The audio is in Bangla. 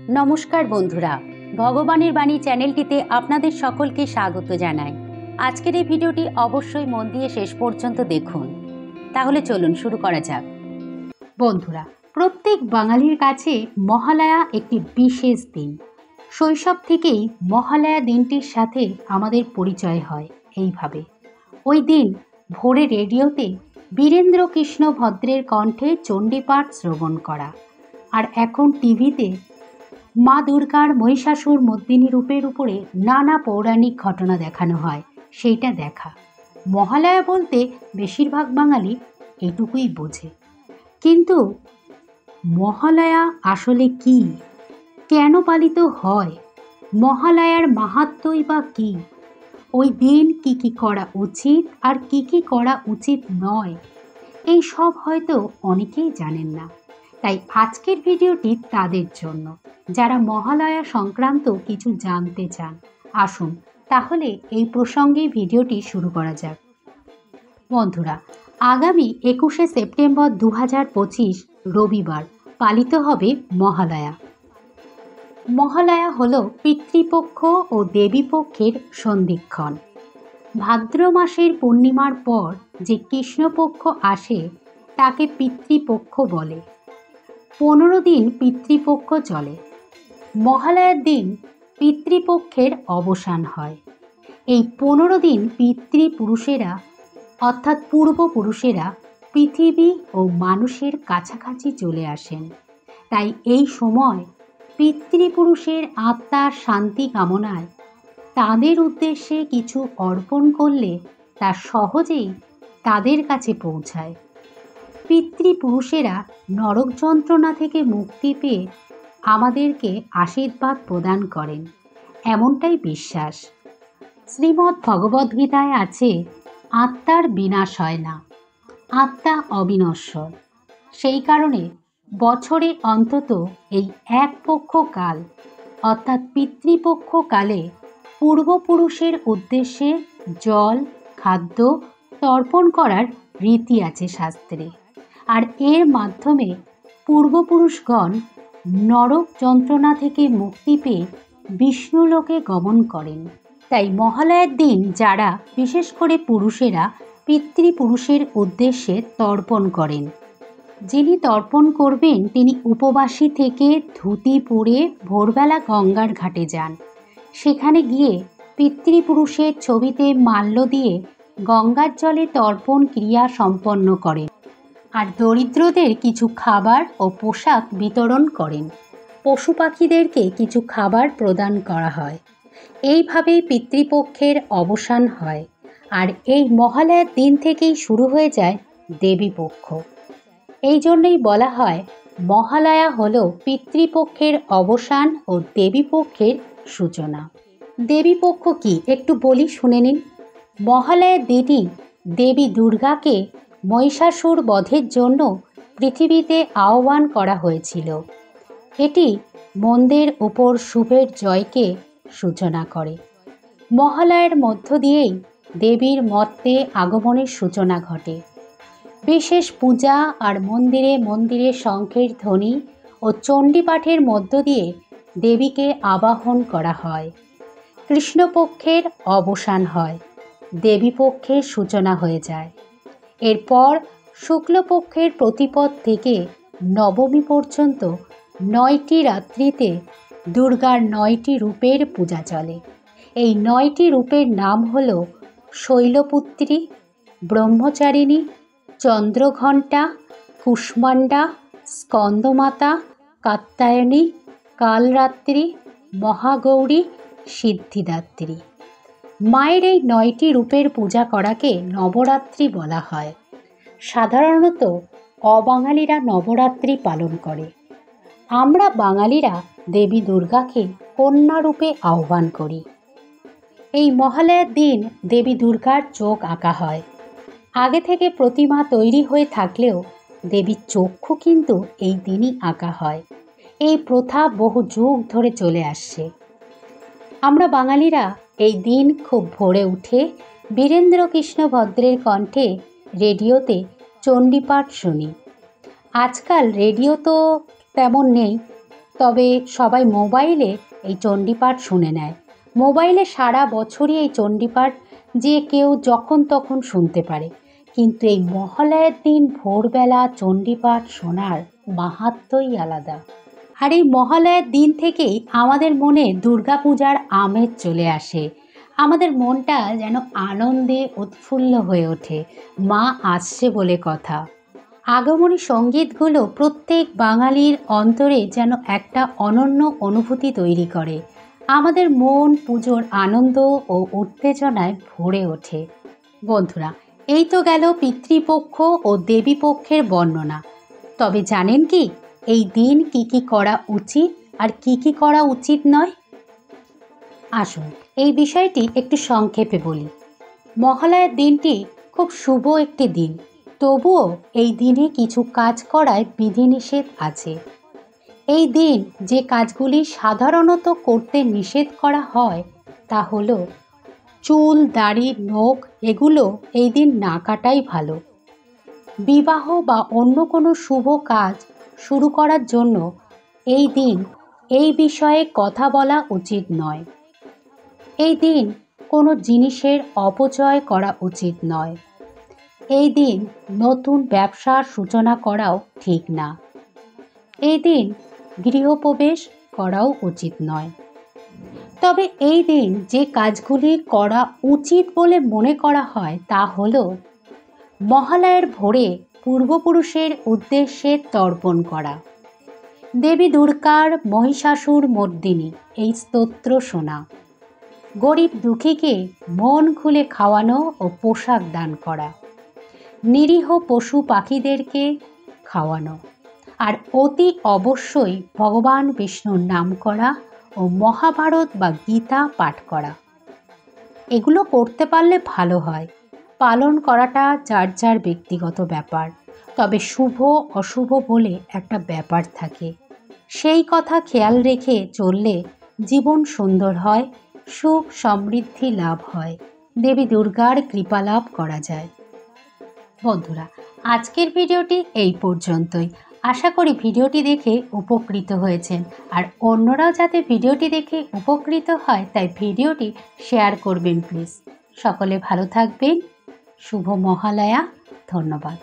নমস্কার বন্ধুরা, ভগবানের বাণী চ্যানেলটিতে আপনাদের সকলকে স্বাগত জানাই। আজকের এই ভিডিওটি অবশ্যই মন দিয়ে শেষ পর্যন্ত দেখুন। তাহলে চলুন শুরু করা যাক। বন্ধুরা, প্রত্যেক বাঙালির কাছে মহালয়া একটি বিশেষ দিন। শৈশব থেকেই মহালয়া দিনটির সাথে আমাদের পরিচয় হয় এইভাবে। ওই দিন ভোরে রেডিওতে বীরেন্দ্র কৃষ্ণ ভদ্রের কণ্ঠে চণ্ডীপাঠ শ্রবণ করা, আর এখন টিভিতে মা দুর্গার মহিষাসুর মর্দিনী রূপের উপরে নানা পৌরাণিক ঘটনা দেখানো হয়, সেইটা দেখা। মহালয়া বলতে বেশিরভাগ বাঙালি এটুকুই বোঝে। কিন্তু মহালয়া আসলে কি, কেন পালিত হয়, মহালয়ার মাহাত্ম্যই বা কী, ওই দিন কি কি করা উচিত আর কি কি করা উচিত নয়, এই সব হয়তো অনেকেই জানেন না। তাই আজকের ভিডিওটি তাদের জন্য যারা মহালয়া সংক্রান্ত কিছু জানতে চান। আসুন তাহলে এই প্রসঙ্গে ভিডিওটি শুরু করা যাক। বন্ধুরা, আগামী 21শে সেপ্টেম্বর 2025 রবিবার পালিত হবে মহালয়া। মহালয়া হল পিতৃপক্ষ ও দেবীপক্ষের সন্ধিক্ষণ। ভাদ্র মাসের পূর্ণিমার পর যে কৃষ্ণপক্ষ আসে তাকে পিতৃপক্ষ বলে। 15 দিন পিতৃপক্ষ চলে। মহালয়ার দিন পিতৃপক্ষের অবসান হয়। এই 15 দিন পিতৃপুরুষেরা অর্থাৎ পূর্বপুরুষেরা পৃথিবী ও মানুষের কাছাকাছি চলে আসেন। তাই এই সময় পিতৃপুরুষের আত্মার শান্তি কামনায় তাদের উদ্দেশ্যে কিছু অর্পণ করলে তা সহজেই তাদের কাছে পৌঁছায়। পিতৃপুরুষেরা নরক যন্ত্রণা থেকে মুক্তি পেয়ে আমাদেরকে আশীর্বাদ প্রদান করেন, এমনটাই বিশ্বাস। শ্রীমদ্ ভগবদ্গীতায় আছে, আত্মার বিনাশ হয় না, আত্মা অবিনশ্বর। সেই কারণে বছরে অন্তত এই এক পক্ষ কাল অর্থাৎ পিতৃপক্ষ কালে পূর্বপুরুষের উদ্দেশ্যে জল খাদ্য তর্পণ করার রীতি আছে শাস্ত্রে। আর এর মাধ্যমে পূর্বপুরুষগণ নরক যন্ত্রণা থেকে মুক্তি পেয়ে বিষ্ণুলোকে গমন করেন। তাই মহালয়ার দিন যারা বিশেষ করে পুরুষেরা পিতৃপুরুষের উদ্দেশ্যে তর্পণ করেন, যিনি তর্পণ করবেন তিনি উপবাসী থেকে ধুতি পরে ভোরবেলা গঙ্গার ঘাটে যান। সেখানে গিয়ে পিতৃপুরুষের ছবিতে মাল্য দিয়ে গঙ্গার জলে তর্পণ ক্রিয়া সম্পন্ন করেন, আর দরিদ্রদের কিছু খাবার ও পোশাক বিতরণ করেন। পশু পাখিদেরকে কিছু খাবার প্রদান করা হয়। এইভাবেই পিতৃপক্ষের অবসান হয়। আর এই মহালয়ার দিন থেকেই শুরু হয়ে যায় দেবীপক্ষ। এই জন্যই বলা হয় মহালয়া হল পিতৃপক্ষের অবসান ও দেবীপক্ষের সূচনা। দেবীপক্ষ কি একটু বলি, শুনে নিন। মহালয়ার দিনই দেবী দুর্গাকে মহিষাসুর বধের জন্য পৃথিবীতে আহ্বান করা হয়েছিল। এটি মন্দের উপর শুভের জয়কে সূচনা করে। মহালয়ার মধ্য দিয়েই দেবীর মর্তে আগমনের সূচনা ঘটে। বিশেষ পূজা আর মন্দিরে মন্দিরে শঙ্খের ধ্বনি ও চণ্ডীপাঠের মধ্য দিয়ে দেবীকে আবাহন করা হয়। কৃষ্ণপক্ষের অবসান হয়, দেবীপক্ষের সূচনা হয়ে যায়। এরপর শুক্লপক্ষের প্রতিপদ থেকে নবমী পর্যন্ত 9টি রাত্রিতে দুর্গার 9টি রূপের পূজা চলে। এই 9টি রূপের নাম হল শৈলপুত্রী, ব্রহ্মচারিণী, চন্দ্রঘণ্টা, কুষ্মাণ্ডা, স্কন্দমাতা, কাত্যায়নী, কালরাত্রি, মহাগৌরী, সিদ্ধিদাত্রী। মায়ের এই 9টি রূপের পূজা করাকে নবরাত্রি বলা হয়। সাধারণত অবাঙালিরা নবরাত্রি পালন করে। আমরা বাঙালিরা দেবী দুর্গাকে কন্যা রূপে আহ্বান করি। এই মহালয়ার দিন দেবী দুর্গার চোখ আঁকা হয়। আগে থেকে প্রতিমা তৈরি হয়ে থাকলেও দেবীর চক্ষু কিন্তু এই দিনই আঁকা হয়। এই প্রথা বহু যুগ ধরে চলে আসছে। আমরা বাঙালিরা এই দিন খুব ভোরে উঠে বীরেন্দ্র কৃষ্ণ ভদ্রের কণ্ঠে রেডিওতে চণ্ডীপাঠ শুনি। আজকাল রেডিও তো তেমন নেই, তবে সবাই মোবাইলে এই চণ্ডীপাঠ শুনে নেয়। মোবাইলে সারা বছরই এই চণ্ডীপাঠ যে কেউ যখন তখন শুনতে পারে, কিন্তু এই মহালয়ার দিন ভোরবেলা চণ্ডীপাঠ শোনার মাহাত্ম্যই আলাদা। আর এই মহালয়ার দিন থেকেই আমাদের মনে দুর্গাপূজার আমেজ চলে আসে। আমাদের মনটা যেন আনন্দে উৎফুল্ল হয়ে ওঠে। মা আসছে বলে কথা। আগমনী সঙ্গীতগুলো প্রত্যেক বাঙালির অন্তরে যেন একটা অনন্য অনুভূতি তৈরি করে। আমাদের মন পুজোর আনন্দ ও উত্তেজনায় ভরে ওঠে। বন্ধুরা, এই তো গেল পিতৃপক্ষ ও দেবীপক্ষের বর্ণনা। তবে জানেন কি এই দিন কি কি করা উচিত আর কি কি করা উচিত নয়? আসুন এই বিষয়টি একটু সংক্ষেপে বলি। মহালয়ার দিনটি খুব শুভ একটি দিন, তবুও এই দিনে কিছু কাজ করায় বিধিনিষেধ আছে। এই দিন যে কাজগুলি সাধারণত করতে নিষেধ করা হয় তা হলো চুল, দাড়ি, নখ এগুলো এই দিন না কাটাই ভালো। বিবাহ বা অন্য কোনো শুভ কাজ শুরু করার জন্য এই দিন এই বিষয়ে কথা বলা উচিত নয়। এই দিন কোনো জিনিসের অপচয় করা উচিত নয়। এই দিন নতুন ব্যবসার সূচনা করাও ঠিক না। এই দিন গৃহপ্রবেশ করাও উচিত নয়। তবে এই দিন যে কাজগুলি করা উচিত বলে মনে করা হয় তা হলো মহালয়ার ভোরে পূর্বপুরুষের উদ্দেশ্যে তর্পণ করা, দেবী দুর্গার মহিষাসুর মর্দিনী এই স্তোত্র শোনা, গরিব দুঃখীকে মন খুলে খাওয়ানো ও পোশাক দান করা, নিরীহ পশু পাখিদেরকে খাওয়ানো, আর অতি অবশ্যই ভগবান বিষ্ণুর নাম করা ও মহাভারত বা গীতা পাঠ করা। এগুলো করতে পারলে ভালো হয়। পালন করাটা যার যার ব্যক্তিগত ব্যাপার, তবে শুভ অশুভ বলে একটা ব্যাপার থাকে। সেই কথা খেয়াল রেখে চললে জীবন সুন্দর হয়, সুখ সমৃদ্ধি লাভ হয়, দেবী দুর্গার কৃপা লাভ করা যায়। বন্ধুরা, আজকের ভিডিওটি এই পর্যন্তই। আশা করি ভিডিওটি দেখে উপকৃত হয়েছেন, আর অন্যরাও যাতে ভিডিওটি দেখে উপকৃত হয় তাই ভিডিওটি শেয়ার করবেন প্লিজ। সকলে ভালো থাকবেন। শুভ মহালয়া। ধন্যবাদ।